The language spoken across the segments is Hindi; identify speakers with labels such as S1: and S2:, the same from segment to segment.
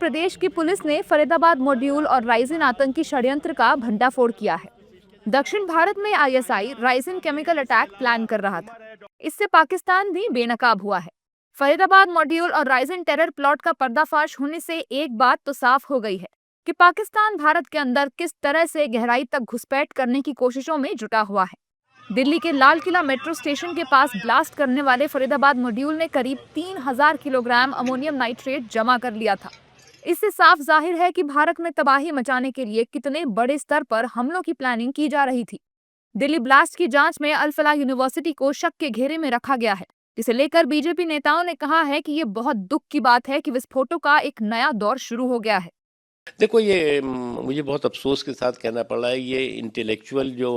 S1: प्रदेश की पुलिस ने फरीदाबाद मॉड्यूल और राइजिन आतंकी षड्यंत्र का भंडाफोड़ किया है। दक्षिण भारत में आईएसआई राइजिन केमिकल अटैक प्लान कर रहा था। इससे पाकिस्तान भी बेनकाब हुआ है। फरीदाबाद मॉड्यूल और राइजिन टेरर प्लॉट का पर्दाफाश होने से एक बात तो साफ हो गई है कि पाकिस्तान भारत के अंदर किस तरह से गहराई तक घुसपैठ करने की कोशिशों में जुटा हुआ है। दिल्ली के लाल किला मेट्रो स्टेशन के पास ब्लास्ट करने वाले फरीदाबाद मॉड्यूल ने करीब 3000 किलोग्राम अमोनियम नाइट्रेट जमा कर लिया था। इससे साफ जाहिर है कि भारत में तबाही मचाने के लिए कितने बड़े स्तर पर हमलों की प्लानिंग की जा रही थी। दिल्ली ब्लास्ट की जांच में अल फलाह यूनिवर्सिटी को शक के घेरे में रखा गया है, जिसे लेकर बीजेपी नेताओं ने कहा है कि ये बहुत दुख की बात है कि विस्फोटों का एक नया दौर शुरू हो गया है।
S2: देखो ये मुझे बहुत अफसोस के साथ कहना पड़ रहा है, ये इंटेलेक्चुअल जो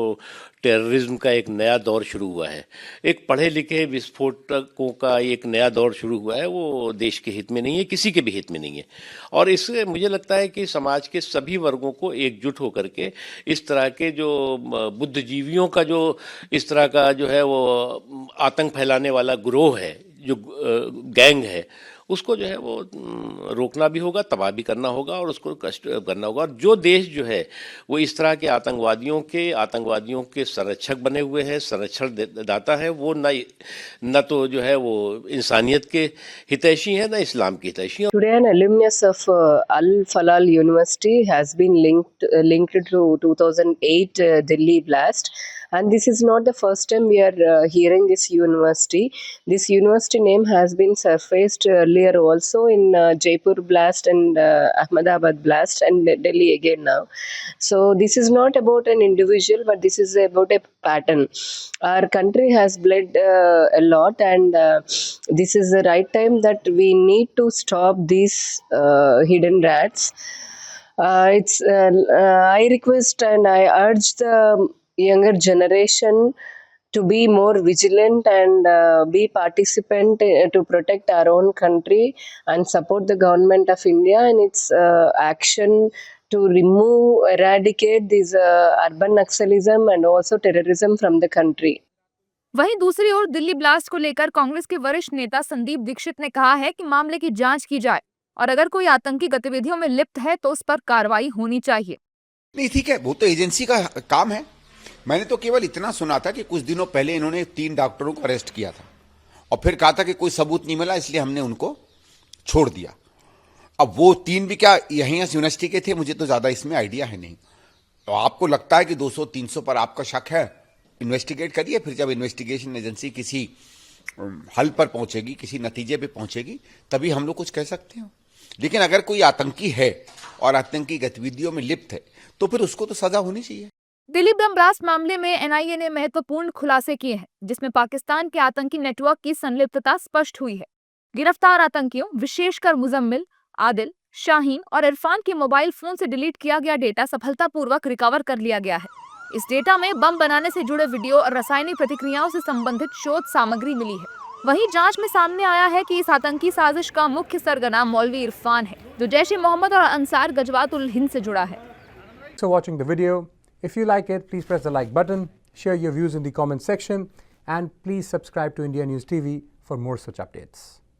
S2: टेररिज्म का एक नया दौर शुरू हुआ है, एक पढ़े लिखे विस्फोटकों का एक नया दौर शुरू हुआ है, वो देश के हित में नहीं है, किसी के भी हित में नहीं है। और इससे मुझे लगता है कि समाज के सभी वर्गों को एकजुट होकर के इस तरह के जो बुद्धिजीवियों का जो इस तरह का जो है वो आतंक फैलाने वाला गिरोह है, जो गैंग है, उसको जो है वो रोकना भी होगा, तबाह भी करना होगा और उसको कष्ट करना होगा। और जो देश जो है वो इस तरह के आतंकवादियों के संरक्षक बने हुए हैं, संरक्षण दाता है, वो न तो जो है वो इंसानियत के हितैषी है, न इस्लाम के हितैषी।
S3: Today, an alumnus of Al Falal University has been linked to 2008 Delhi blast, and this is not the first time we are hearing this university. This university name has been surfaced earlier also in Jaipur blast and Ahmedabad blast and Delhi again now. So this is not about an individual, but this is about a pattern. Our country has bled a lot, and this is the right time that we need to stop these hidden rats. I request and I urge the younger generation to be more vigilant and be participant to protect our own country and support the government of India in its action to eradicate this urban naxalism and also terrorism from the country.
S1: वहीं दूसरी ओर दिल्ली ब्लास्ट को लेकर कांग्रेस के वरिष्ठ नेता संदीप दीक्षित ने कहा है कि मामले की जांच की जाए और अगर कोई आतंकी गतिविधियों में लिप्त है तो उस पर कार्रवाई होनी चाहिए।
S4: नहीं, ठीक है, वो तो एजेंसी का काम है। मैंने तो केवल इतना सुना था कि कुछ दिनों पहले इन्होंने 3 डॉक्टरों को अरेस्ट किया था और फिर कहा था कि कोई सबूत नहीं मिला, इसलिए हमने उनको छोड़ दिया। अब वो 3 भी क्या यहीं यूनिवर्सिटी के थे, मुझे तो ज्यादा इसमें आइडिया है नहीं। तो आपको लगता है कि 200-300 पर आपका शक है, इन्वेस्टिगेट करिए। फिर जब इन्वेस्टिगेशन एजेंसी किसी हल पर पहुंचेगी, किसी नतीजे पे पहुंचेगी, तभी हम लोग कुछ कह सकते हैं। लेकिन अगर कोई आतंकी है और आतंकी गतिविधियों में लिप्त है तो फिर उसको तो सजा होनी चाहिए।
S1: दिल्ली बम ब्लास्ट मामले में एनआईए ने महत्वपूर्ण खुलासे किए हैं, जिसमें पाकिस्तान के आतंकी नेटवर्क की संलिप्तता स्पष्ट हुई है। गिरफ्तार आतंकियों, विशेषकर मुजम्मिल, आदिल, शाहीन और इरफान के मोबाइल फोन से डिलीट किया गया डेटा सफलतापूर्वक रिकवर कर लिया गया है। इस डेटा में बम बनाने से जुड़े वीडियो और रासायनिक प्रतिक्रियाओं से संबंधित शोध सामग्री मिली है। वहीं जांच में सामने आया है कि इस आतंकी साजिश का मुख्य सरगना मौलवी इरफान है, जो जैश-ए-मोहम्मद और अंसार गजवात-उल हिंद से जुड़ा है।
S5: So watching the video, if you like it, please press the like button, share your views in the comment section, and please subscribe to India News TV for more such updates.